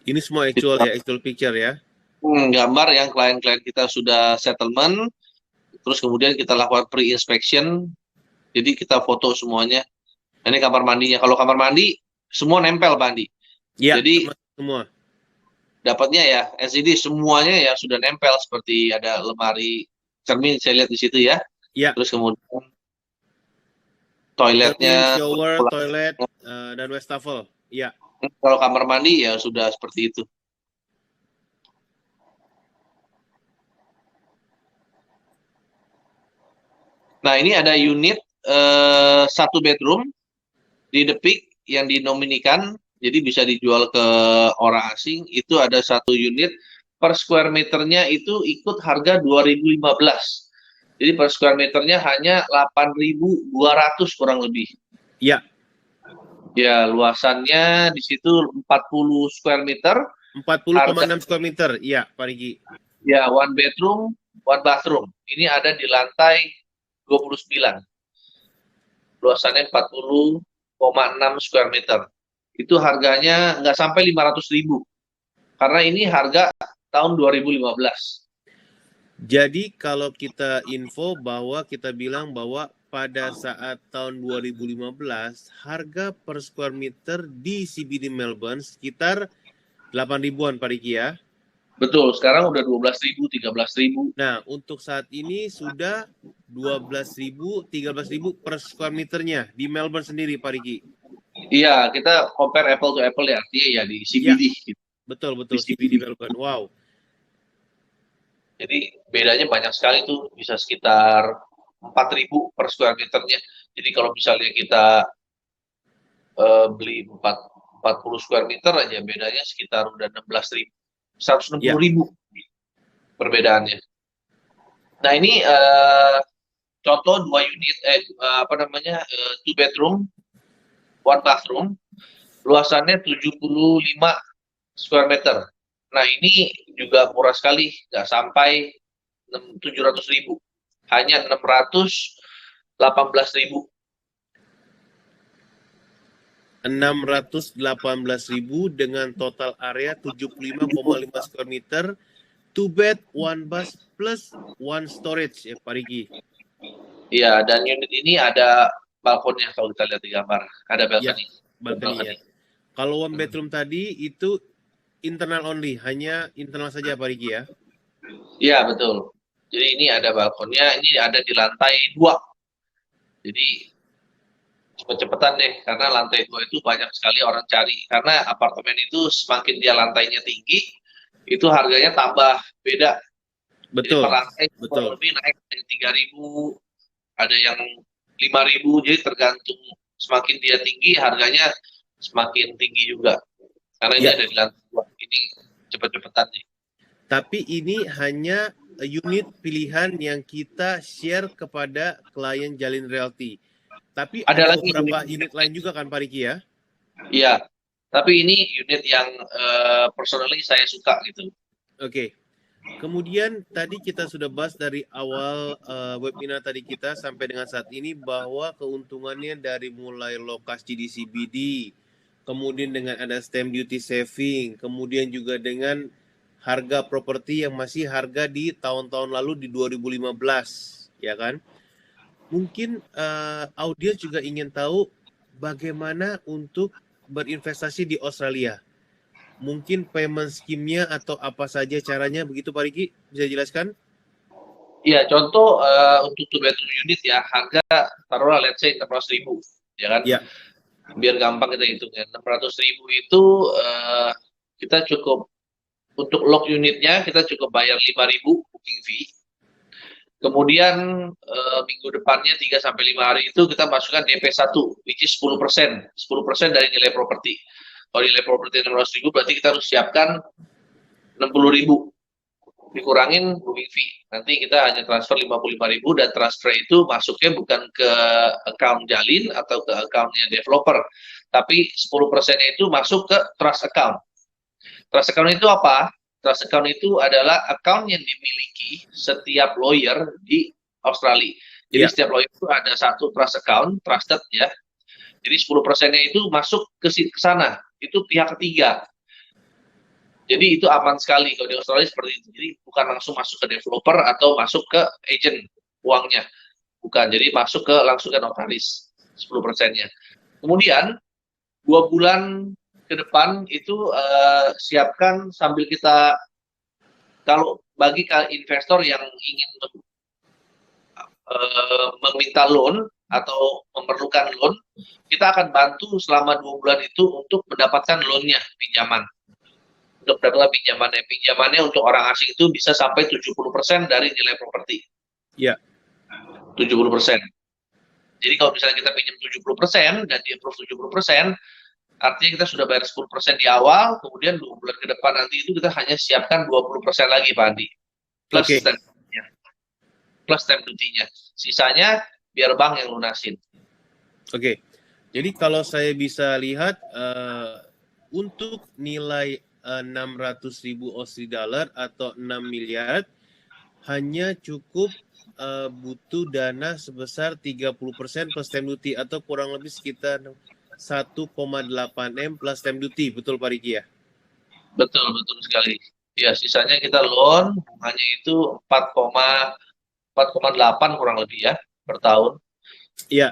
A: Ini semua actual ya, actual picture ya.
B: Gambar yang klien-klien kita sudah settlement, terus kemudian kita lakukan pre-inspection, jadi kita foto semuanya. Ini kamar mandinya. Kalau kamar mandi semua nempel, Pak Andi.
A: Iya,
B: Jadi
A: semua.
B: Dapatnya ya LCD semuanya ya sudah nempel, seperti ada lemari cermin saya lihat di situ ya.
A: Iya.
B: Terus kemudian toiletnya,
A: shower, toilet, dan wastafel. Iya.
B: Kalau kamar mandi ya sudah seperti itu. Nah ini ada unit 1 bedroom di The Peak yang dinominikan, jadi bisa dijual ke orang asing. Itu ada 1 unit per square meternya itu ikut harga 2015. Jadi per square meternya hanya 8.200 kurang lebih.
A: Iya.
B: Ya, luasannya di situ 40 square meter.
A: 40,6 square meter, iya Pak Riki.
B: Ya, 1 bedroom, 1 bathroom. Ini ada di lantai 29. Luasannya 40,6 square meter. Itu harganya nggak sampai 500.000. Karena ini harga tahun 2015.
A: Jadi kalau kita info bahwa kita bilang bahwa pada saat tahun 2015 harga per square meter di CBD Melbourne sekitar 8.000-an Pak Riki ya.
B: Betul, sekarang udah 12.000, 13.000.
A: Nah, untuk saat ini sudah 12.000, 13.000 per square meternya di Melbourne sendiri Pak Riki.
B: Iya, kita compare apple to apple ya, artinya ya di CBD.
A: Ya, betul, CBD Melbourne. Wow.
B: Jadi bedanya banyak sekali tuh, bisa sekitar 4.000 per square meternya. Jadi kalau misalnya kita beli 40 square meter aja, bedanya sekitar udah 16.000, 160.000 perbedaannya. Nah ini contoh 2 unit, 2 bedroom, 1 bathroom, luasannya 75 square meter. Nah ini juga murah sekali, nggak sampai 700.000, hanya 618.000.
A: 618.000 dengan total area 75,5 square meter, 2 bed, 1 bath plus 1 storage ya Pak Riki.
B: Iya, dan unit ini ada balkonnya kalau kita lihat di gambar, ada balkoni.
A: Ya, balkoni ya. Kalau 1 bedroom tadi itu internal only, hanya internal saja Pak Riki ya?
B: Iya, betul. Jadi ini ada balkonnya, ini ada di lantai 2. Jadi cepet-cepetan deh, karena lantai 2 itu banyak sekali orang cari. Karena apartemen itu semakin dia lantainya tinggi, itu harganya tambah beda.
A: Betul.
B: Jadi per lantai lebih naik dari 3.000, ada yang 5.000, jadi tergantung semakin dia tinggi, harganya semakin tinggi juga. Karena ini ada di lantai 2, ini cepet-cepetan nih.
A: Tapi ini hanya unit pilihan yang kita share kepada klien Jalin Realty. Tapi ada lagi beberapa unit lain juga kan Pak Riki ya?
B: Iya, tapi ini unit yang personally saya suka gitu.
A: Oke. Kemudian tadi kita sudah bahas dari awal webinar tadi kita sampai dengan saat ini bahwa keuntungannya dari mulai lokasi di CBD, kemudian dengan ada stamp duty saving, kemudian juga dengan harga properti yang masih harga di tahun-tahun lalu di 2015, ya kan? Mungkin audiens juga ingin tahu bagaimana untuk berinvestasi di Australia. Mungkin payment scheme-nya atau apa saja caranya, begitu Pak Riki? Bisa jelaskan?
B: Iya, contoh untuk 2 bedroom unit ya, harga taruhlah let's say 600.000, ya kan?
A: Ya.
B: Biar gampang kita hitungnya. 600.000 itu kita cukup untuk lock unitnya kita cukup bayar 5.000 booking fee. Kemudian minggu depannya 3-5 hari itu kita masukkan DP 1, which is 10%. 10% dari nilai properti. Kalau nilai properti 600.000 berarti kita harus siapkan 60.000. dikurangin moving fee. Nanti kita hanya transfer 55.000 dan transfer itu masuknya bukan ke account Jalin atau ke accountnya developer, tapi 10%-nya itu masuk ke trust account. Trust account itu apa? Trust account itu adalah account yang dimiliki setiap lawyer di Australia. Jadi setiap lawyer itu ada satu trust account, trusted ya. Jadi 10%-nya itu masuk ke sana. Itu pihak ketiga. Jadi itu aman sekali kalau di Australia seperti itu. Jadi bukan langsung masuk ke developer atau masuk ke agent uangnya. Bukan, jadi masuk ke langsung ke notaris 10%-nya. Kemudian 2 bulan ke depan itu siapkan sambil kita, kalau bagi investor yang ingin meminta loan atau memerlukan loan, kita akan bantu selama 2 bulan itu untuk mendapatkan loan-nya, pinjaman. Untuk mendapatkan pinjamannya. Pinjamannya untuk orang asing itu bisa sampai 70% dari nilai properti.
A: Iya.
B: 70%. Jadi kalau misalnya kita pinjam 70% dan di-approve 70%, artinya kita sudah bayar 10% di awal, kemudian 2 bulan ke depan nanti itu kita hanya siapkan 20% lagi, Pak Andi. Plus stamp duty-nya. Plus stamp duty-nya. Sisanya biar bank yang lunasin.
A: Oke. Jadi kalau saya bisa lihat untuk nilai 600.000 Aussie dollar atau 6 miliar hanya cukup butuh dana sebesar 30% plus stamp duty atau kurang lebih sekitar 1,8 M plus stamp duty. Betul Pak Riki ya?
B: Betul sekali. Ya, sisanya kita loan, bunganya itu 4,8 kurang lebih ya per tahun.
A: Iya.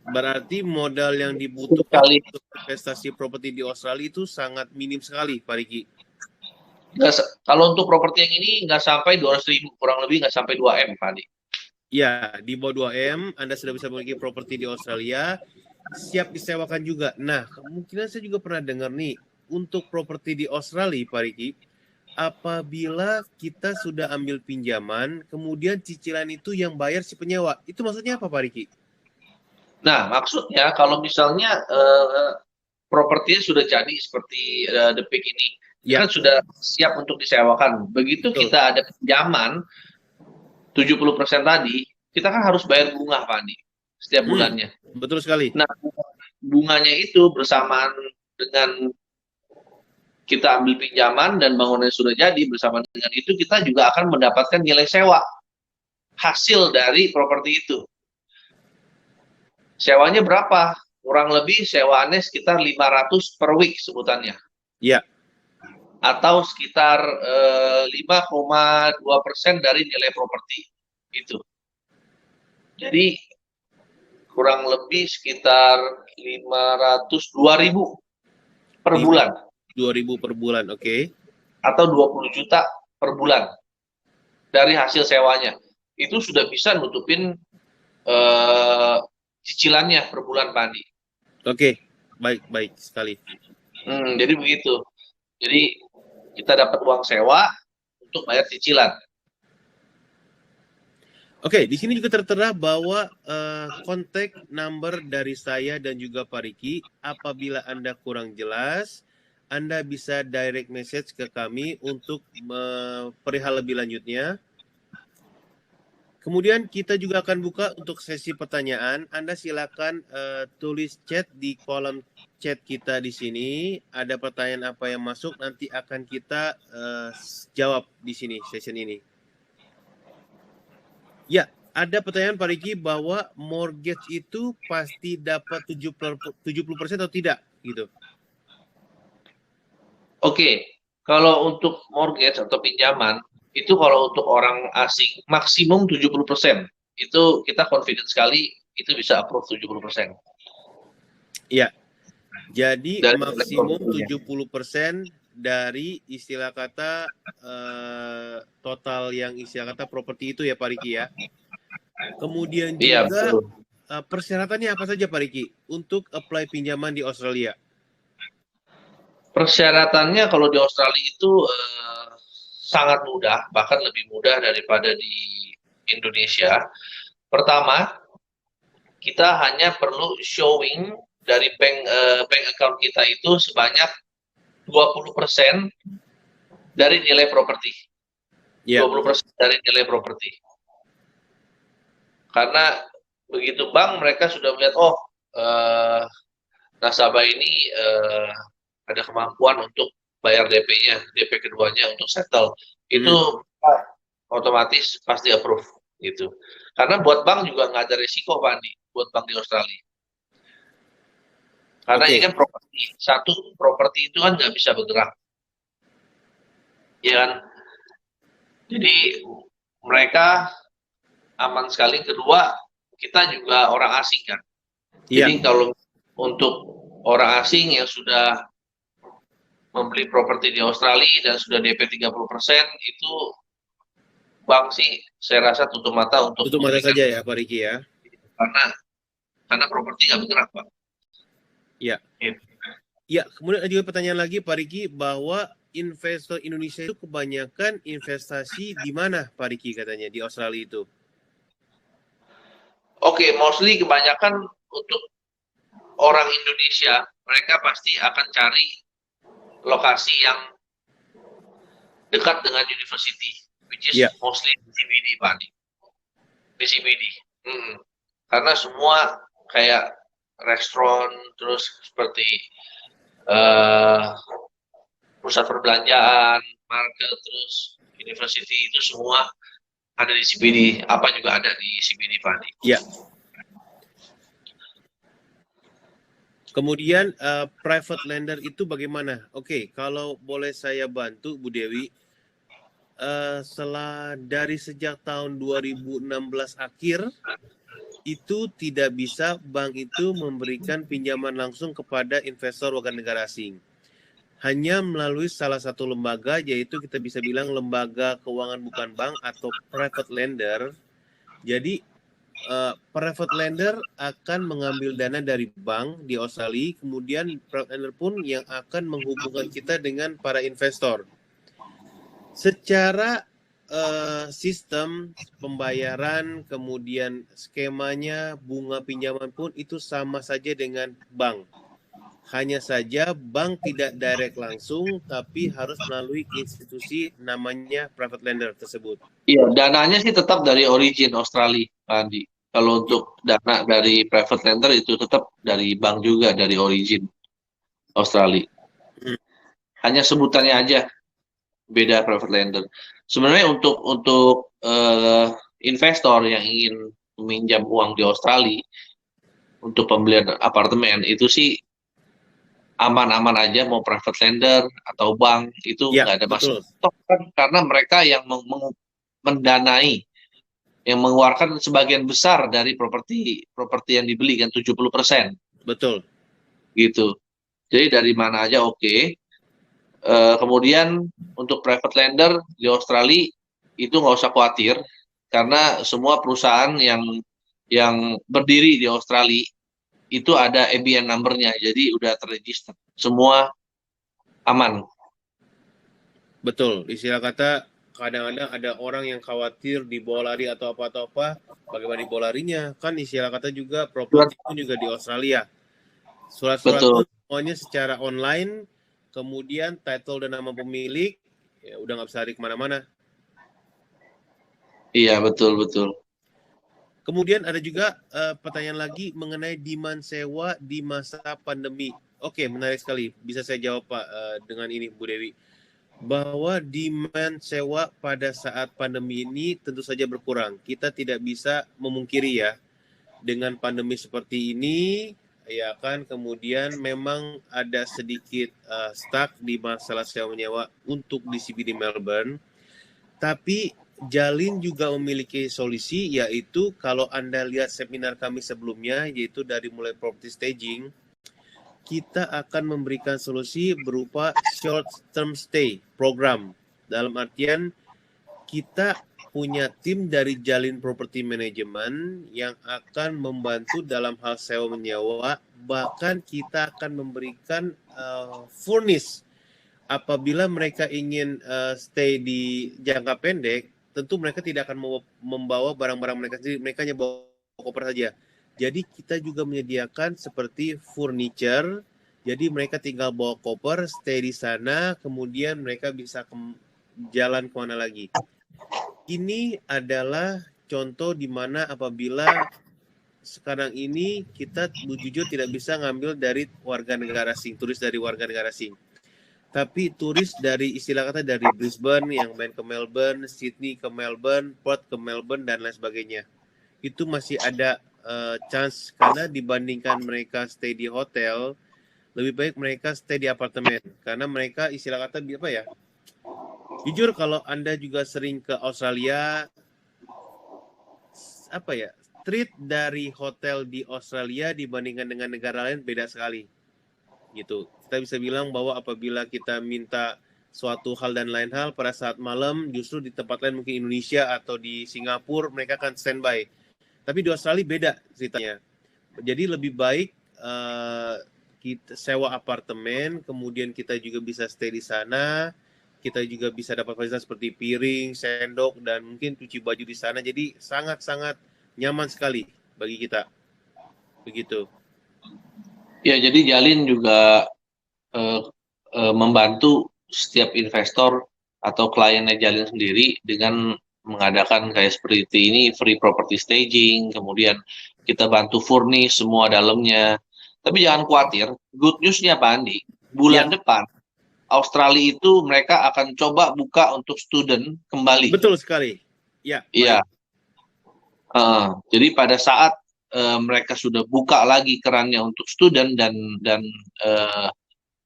A: Berarti modal yang dibutuhkan untuk investasi properti di Australia itu sangat minim sekali, Pak Riki.
B: Kalau untuk properti yang ini nggak sampai 200.000, kurang lebih nggak sampai 2 M, Pak Andi.
A: Ya, di bawah 2 M, Anda sudah bisa memiliki properti di Australia, siap disewakan juga. Nah, kemungkinan saya juga pernah dengar nih, untuk properti di Australia, Pak Riki, apabila kita sudah ambil pinjaman, kemudian cicilan itu yang bayar si penyewa, itu maksudnya apa, Pak Riki?
B: Nah, maksudnya kalau misalnya propertinya sudah jadi seperti The Peak ini, kan sudah siap untuk disewakan. Begitu kita ada pinjaman 70% tadi, kita kan harus bayar bunga, Pak Andi, setiap bulannya.
A: Betul sekali.
B: Nah, bunganya itu bersamaan dengan kita ambil pinjaman dan bangunannya sudah jadi, bersama dengan itu kita juga akan mendapatkan nilai sewa hasil dari properti itu. Sewanya berapa? Kurang lebih sewaannya sekitar 500 per week sebutannya.
A: Iya.
B: Atau sekitar 5,2% dari nilai properti itu. Jadi kurang lebih sekitar 2.000 per bulan.
A: 2.000 per bulan, oke.
B: Atau 20 juta per bulan dari hasil sewanya. Itu sudah bisa nutupin cicilannya per bulan, Pak Andi.
A: Oke, baik sekali.
B: Jadi begitu. Jadi kita dapat uang sewa untuk bayar cicilan.
A: Oke, di sini juga tertera bahwa kontak number dari saya dan juga Pak Riki. Apabila Anda kurang jelas, Anda bisa direct message ke kami untuk perihal lebih lanjutnya. Kemudian kita juga akan buka untuk sesi pertanyaan. Anda silakan tulis chat di kolom chat kita di sini. Ada pertanyaan apa yang masuk, nanti akan kita jawab di sini, session ini. Ya, ada pertanyaan Pak Riki bahwa mortgage itu pasti dapat 70% atau tidak, gitu.
B: Oke, kalau untuk mortgage atau pinjaman, itu kalau untuk orang asing maksimum 70%. Itu kita confident sekali itu bisa approve 70%.
A: Iya. Jadi maksimum 70% dari istilah kata total yang istilah kata properti itu ya Pak Riki ya. Kemudian juga persyaratannya apa saja Pak Riki untuk apply pinjaman di Australia?
B: Persyaratannya kalau di Australia itu sangat mudah, bahkan lebih mudah daripada di Indonesia. Pertama, kita hanya perlu showing dari bank account kita itu sebanyak 20% dari nilai properti.
A: Ya.
B: 20% dari nilai properti. Karena begitu bank mereka sudah melihat, nasabah ini ada kemampuan untuk bayar DP-nya, DP keduanya untuk settle, itu otomatis pasti approve gitu. Karena buat bank juga nggak ada resiko, Pak Andi, buat bank di Australia. Karena ini kan properti, satu properti itu kan nggak bisa bergerak, ya kan? Jadi mereka aman sekali. Kedua, kita juga orang asing kan. Jadi kalau untuk orang asing yang sudah membeli properti di Australia dan sudah DP 30%, itu bank sih saya rasa tutup mata untuk
A: tutup mata saja ya Pak Riki ya.
B: Karena properti nggak bergerak, Pak.
A: Ya. Ya, kemudian ada juga pertanyaan lagi Pak Riki, bahwa investor Indonesia itu kebanyakan investasi di mana Pak Riki katanya di Australia itu?
B: Oke, mostly kebanyakan untuk orang Indonesia, mereka pasti akan cari lokasi yang dekat dengan university, which is mostly di CBD, Pak Andi. Di CBD. Karena semua kayak restoran, terus seperti pusat perbelanjaan, market, terus university, itu semua ada di CBD. Apa juga ada di CBD, Pak Andi.
A: Ya. Kemudian private lender itu bagaimana? Oke, kalau boleh saya bantu Bu Dewi, dari sejak tahun 2016 akhir itu tidak bisa bank itu memberikan pinjaman langsung kepada investor warga negara asing. Hanya melalui salah satu lembaga, yaitu kita bisa bilang lembaga keuangan bukan bank atau private lender. Jadi private lender akan mengambil dana dari bank di Australia, kemudian private lender pun yang akan menghubungkan kita dengan para investor. Secara sistem pembayaran, kemudian skemanya, bunga pinjaman pun itu sama saja dengan bank. Hanya saja bank tidak direct langsung, tapi harus melalui institusi namanya private lender tersebut.
B: Iya, dananya sih tetap dari origin Australia, Pak Andi. Kalau untuk dana dari private lender itu tetap dari bank juga, dari origin Australia. Hanya sebutannya aja beda private lender. Sebenarnya untuk investor yang ingin meminjam uang di Australia untuk pembelian apartemen, itu sih aman-aman aja, mau private lender atau bank itu nggak ada masalah. Karena mereka yang mendanai, yang mengeluarkan sebagian besar dari properti yang dibeli kan 70%.
A: Betul.
B: Gitu. Jadi dari mana aja oke. Kemudian untuk private lender di Australia itu nggak usah khawatir, karena semua perusahaan yang berdiri di Australia itu ada ABN number-nya, jadi udah terregister, semua aman.
A: Betul, istilah kata kadang-kadang ada orang yang khawatir dibawa lari atau apa, bagaimana dibawa larinya, kan istilah kata juga properti pun juga di Australia. Surat-surat pun semuanya secara online, kemudian title dan nama pemilik, ya udah nggak bisa lari kemana-mana.
B: Iya, betul.
A: Kemudian ada juga pertanyaan lagi mengenai demand sewa di masa pandemi. Oke, menarik sekali. Bisa saya jawab Pak dengan ini Bu Dewi. Bahwa demand sewa pada saat pandemi ini tentu saja berkurang. Kita tidak bisa memungkiri ya, dengan pandemi seperti ini, ya kan, kemudian memang ada sedikit stuck di masalah sewa menyewa untuk di CBD Melbourne. Tapi Jalin juga memiliki solusi, yaitu kalau Anda lihat seminar kami sebelumnya, yaitu dari mulai property staging, kita akan memberikan solusi berupa short term stay program. Dalam artian kita punya tim dari Jalin Property Management yang akan membantu dalam hal sewa menyewa, bahkan kita akan memberikan furnish apabila mereka ingin stay di jangka pendek. Tentu mereka tidak akan membawa barang-barang mereka sendiri, mereka hanya bawa koper saja. Jadi kita juga menyediakan seperti furniture, jadi mereka tinggal bawa koper, stay di sana, kemudian mereka bisa jalan kemana lagi. Ini adalah contoh di mana apabila sekarang ini kita jujur tidak bisa ngambil dari warga negara asing, turis dari warga negara asing. Tapi turis dari istilah kata dari Brisbane yang main ke Melbourne, Sydney ke Melbourne, Perth ke Melbourne dan lain sebagainya. Itu masih ada chance karena dibandingkan mereka stay di hotel, lebih baik mereka stay di apartemen karena mereka istilah kata apa ya? Jujur kalau Anda juga sering ke Australia, apa ya, treat dari hotel di Australia dibandingkan dengan negara lain beda sekali. Gitu. Kita bisa bilang bahwa apabila kita minta suatu hal dan lain hal pada saat malam, justru di tempat lain mungkin Indonesia atau di Singapura mereka akan standby. Tapi di Australia beda ceritanya. Jadi lebih baik kita sewa apartemen, kemudian kita juga bisa stay di sana. Kita juga bisa dapat fasilitas seperti piring, sendok, dan mungkin cuci baju di sana. Jadi sangat-sangat nyaman sekali bagi kita. Begitu.
B: Ya, jadi Jalin juga membantu setiap investor atau kliennya Jalin sendiri dengan mengadakan kayak seperti ini, free property staging, kemudian kita bantu furnish semua dalamnya. Tapi jangan khawatir, good news-nya Pak Andi, bulan depan Australia itu mereka akan coba buka untuk student kembali.
A: Betul sekali. Ya.
B: Iya. Jadi pada saat mereka sudah buka lagi kerannya untuk student dan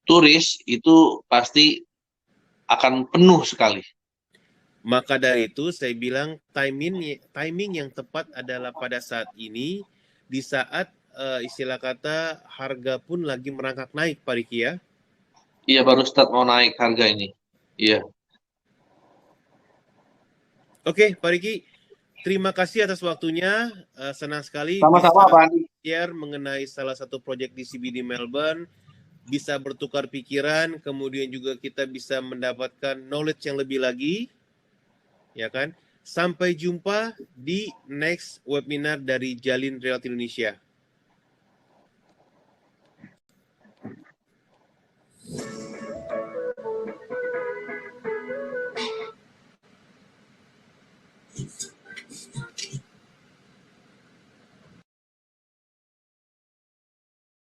B: turis, itu pasti akan penuh sekali.
A: Maka dari itu saya bilang timing yang tepat adalah pada saat ini, di saat istilah kata harga pun lagi merangkak naik, Pak Riki ya.
B: Iya, baru start mau naik harga ini. Iya.
A: Oke, Pak Riki, terima kasih atas waktunya. Senang sekali
B: Sama-sama, Pak Andi.
A: Share mengenai salah satu proyek di CBD Melbourne, bisa bertukar pikiran, kemudian juga kita bisa mendapatkan knowledge yang lebih lagi, ya kan? Sampai jumpa di next webinar dari Jalin Realty Indonesia.